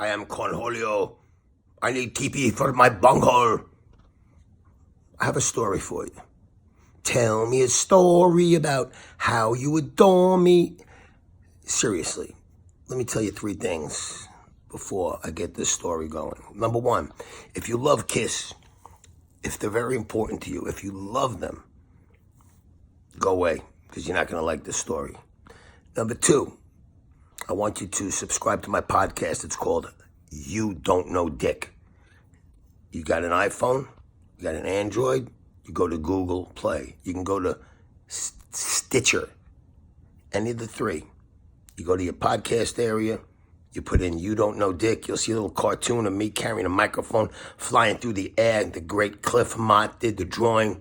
I am Cornholio. I need TP for my bunghole. I have a story for you. Tell me a story about how you adore me. Seriously, let me tell you 3 things before I get this story going. Number 1, if you love Kiss, if they're very important to you, if you love them, go away, because you're not going to like this story. Number 2, I want you to subscribe to my podcast. It's called You Don't Know Dick. You got an iPhone, you got an Android, you go to Google Play. You can go to Stitcher, any of the 3. You go to your podcast area, you put in You Don't Know Dick, you'll see a little cartoon of me carrying a microphone, flying through the air. The great Cliff Mott did the drawing.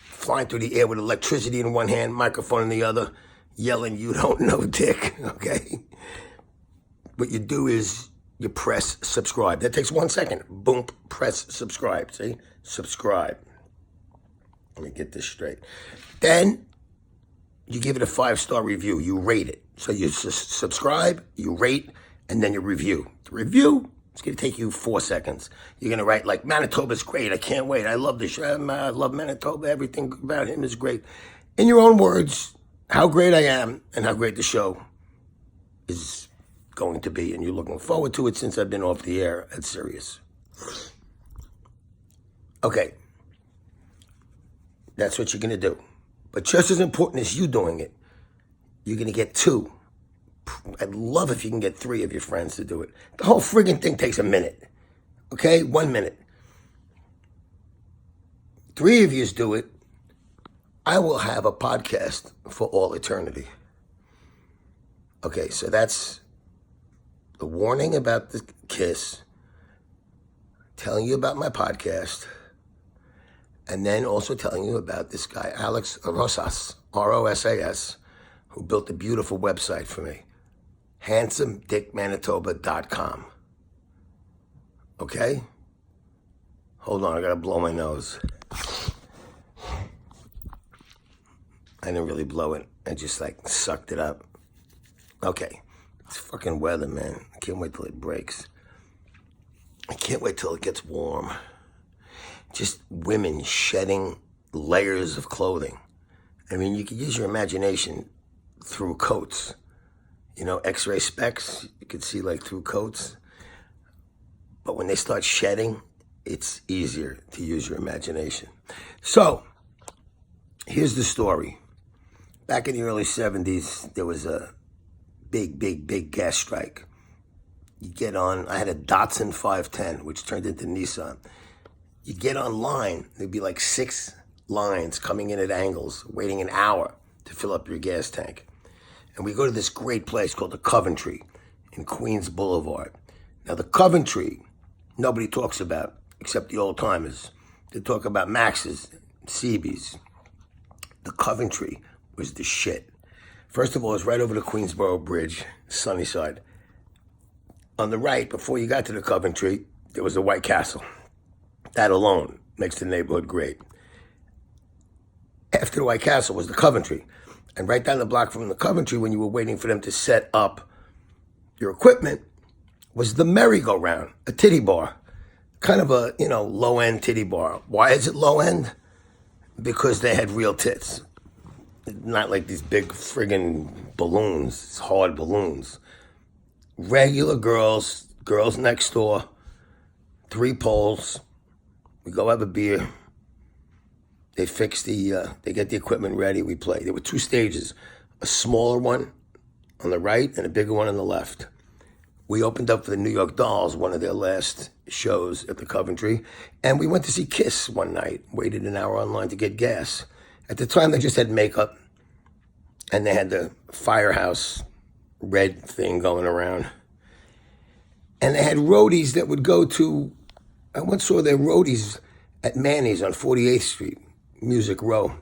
Flying through the air with electricity in one hand, microphone in the other, yelling, "You don't know dick," okay? What you do is you press subscribe. That takes 1 second. Boom, press subscribe, see? Subscribe. Let me get this straight. Then you give it a 5-star review. You rate it. So you subscribe, you rate, and then you review. The review, it's going to take you 4 seconds. You're going to write like, "Manitoba's great. I can't wait. I love the show. I love Manitoba. Everything about him is great." In your own words, how great I am and how great the show is going to be. And you're looking forward to it since I've been off the air at Sirius. Okay. That's what you're going to do. But just as important as you doing it, you're going to get 2. I'd love if you can get 3 of your friends to do it. The whole friggin' thing takes a minute. Okay? 1 minute. 3 of yous do it. I will have a podcast for all eternity. Okay, so that's the warning about the Kiss, telling you about my podcast, and then also telling you about this guy, Alex Rosas, Rosas, who built a beautiful website for me, handsomedickmanitoba.com. Okay? Hold on, I gotta blow my nose. I didn't really blow it. I just sucked it up. Okay. It's fucking weather, man. I can't wait till it breaks. I can't wait till it gets warm. Just women shedding layers of clothing. I mean, you could use your imagination through coats. You know, X-ray specs, you could see through coats. But when they start shedding, it's easier to use your imagination. So, here's the story. Back in the early 70s, there was a big gas strike. You get on, I had a Datsun 510, which turned into Nissan. You get online, there'd be 6 lines coming in at angles, waiting an hour to fill up your gas tank. And we go to this great place called the Coventry in Queens Boulevard. Now the Coventry, nobody talks about, except the old timers. They talk about Max's, CB's. The Coventry was the shit. First of all, it's right over the Queensboro Bridge, Sunnyside. On the right, before you got to the Coventry, there was a White Castle. That alone makes the neighborhood great. After the White Castle was the Coventry. And right down the block from the Coventry, when you were waiting for them to set up your equipment, was the merry-go-round, a titty bar. Kind of a, low-end titty bar. Why is it low-end? Because they had real tits. Not like these big friggin' balloons, hard balloons. Regular girls next door, 3 poles. We go have a beer. They fix they get the equipment ready, we play. There were 2 stages, a smaller one on the right and a bigger one on the left. We opened up for the New York Dolls, one of their last shows at the Coventry, and we went to see Kiss one night, waited an hour online to get gas. At the time, they just had makeup, and they had the Firehouse red thing going around. And they had roadies that would go to, I once saw their roadies at Manny's on 48th Street, Music Row.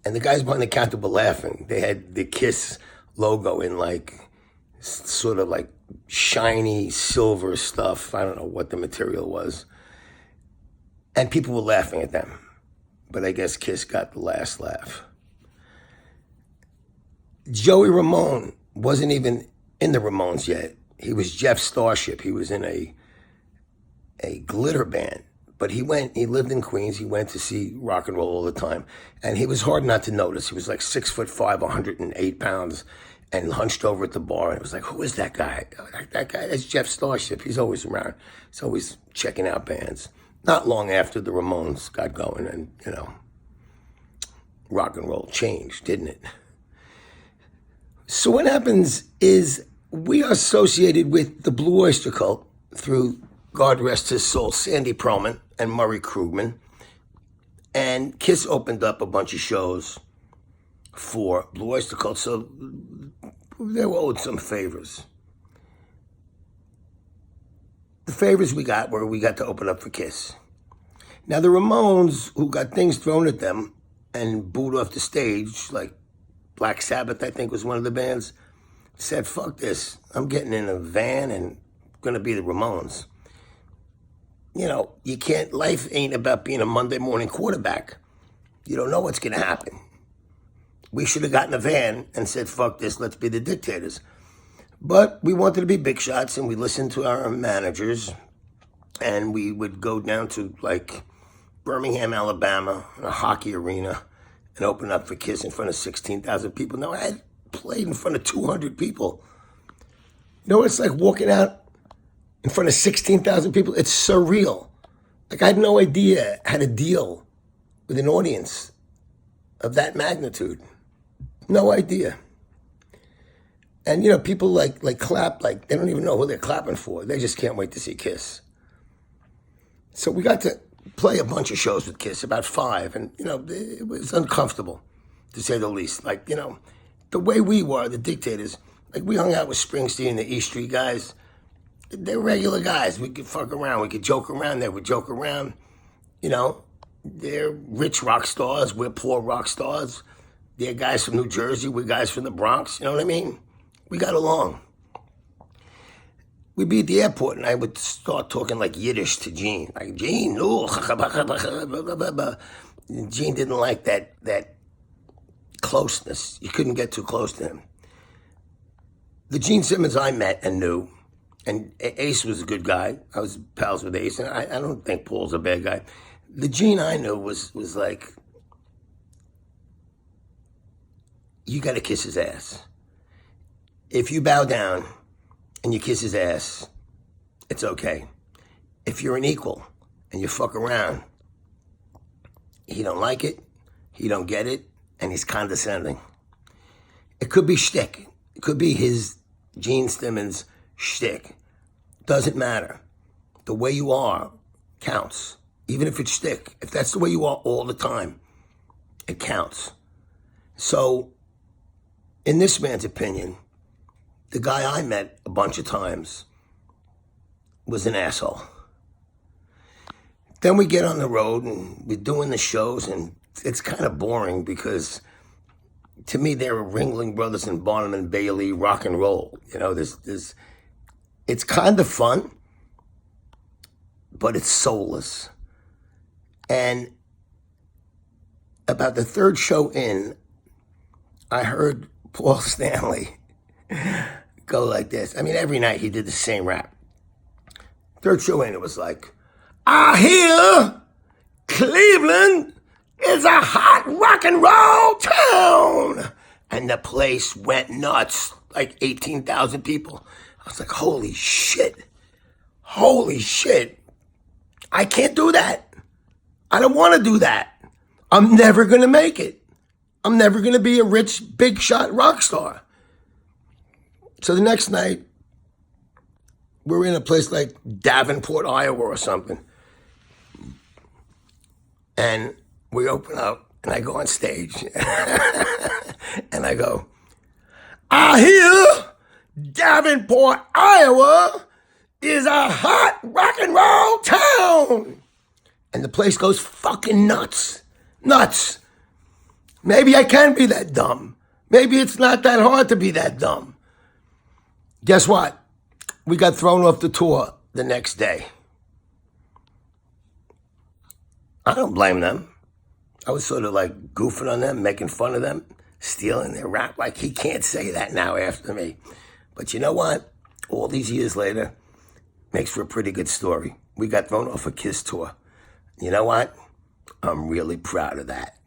And the guys behind the counter were laughing. They had the Kiss logo in sort of shiny silver stuff. I don't know what the material was. And people were laughing at them. But I guess Kiss got the last laugh. Joey Ramone wasn't even in the Ramones yet. He was Jeff Starship. He was in a glitter band. But he lived in Queens. He went to see rock and roll all the time. And he was hard not to notice. He was like 6'5", 108 pounds, and hunched over at the bar. And it was like, who is that guy? That guy, that's Jeff Starship. He's always around. He's always checking out bands. Not long after the Ramones got going and, rock and roll changed, didn't it? So what happens is we are associated with the Blue Oyster Cult through, God rest his soul, Sandy Pearlman and Murray Krugman. And Kiss opened up a bunch of shows for Blue Oyster Cult, so they were owed some favors. The favors we got were we got to open up for Kiss. Now the Ramones, who got things thrown at them and booed off the stage, like Black Sabbath, I think, was one of the bands, said, fuck this. I'm getting in a van and going to be the Ramones. You can't, life ain't about being a Monday morning quarterback. You don't know what's going to happen. We should have gotten a van and said, fuck this, let's be the Dictators. But we wanted to be big shots, and we listened to our managers, and we would go down to, like, Birmingham, Alabama, a hockey arena, and open up for Kiss in front of 16,000 people. Now, I had played in front of 200 people. It's like walking out in front of 16,000 people. It's surreal. Like, I had no idea how to deal with an audience of that magnitude. No idea. And, people like clap, like they don't even know who they're clapping for. They just can't wait to see Kiss. So we got to play a bunch of shows with Kiss, about 5. And, it was uncomfortable, to say the least. Like, the way we were, the Dictators, like we hung out with Springsteen and the E Street guys. They're regular guys. We could fuck around. We could joke around. They would joke around. They're rich rock stars. We're poor rock stars. They're guys from New Jersey. We're guys from the Bronx. You know what I mean? We got along. We'd be at the airport, and I would start talking like Yiddish to Gene. Like, Gene, no. Gene didn't like that closeness. You couldn't get too close to him. The Gene Simmons I met and knew, and Ace was a good guy. I was pals with Ace, and I don't think Paul's a bad guy. The Gene I knew was like, you got to kiss his ass. If you bow down and you kiss his ass, it's okay. If you're an equal and you fuck around, he don't like it, he don't get it, and he's condescending. It could be shtick. It could be his Gene Simmons shtick. Doesn't matter. The way you are counts. Even if it's shtick. If that's the way you are all the time, it counts. So, in this man's opinion, the guy I met a bunch of times was an asshole. Then we get on the road and we're doing the shows, and it's kind of boring because to me they're Ringling Brothers and Barnum and Bailey rock and roll. It's kind of fun, but it's soulless. And about the third show in, I heard Paul Stanley go like this. I mean, every night he did the same rap. Third show in, it was like, I hear Cleveland is a hot rock and roll town. And the place went nuts, like 18,000 people. I was like, holy shit. Holy shit. I can't do that. I don't want to do that. I'm never going to make it. I'm never going to be a rich, big shot rock star. So the next night, we're in a place like Davenport, Iowa or something. And we open up, and I go on stage. And I go, I hear Davenport, Iowa is a hot rock and roll town. And the place goes fucking nuts. Nuts. Maybe I can be that dumb. Maybe it's not that hard to be that dumb. Guess what? We got thrown off the tour the next day. I don't blame them. I was sort of like goofing on them, making fun of them, stealing their rap. Like, he can't say that now after me. But you know what? All these years later, makes for a pretty good story. We got thrown off a KISS tour. You know what? I'm really proud of that.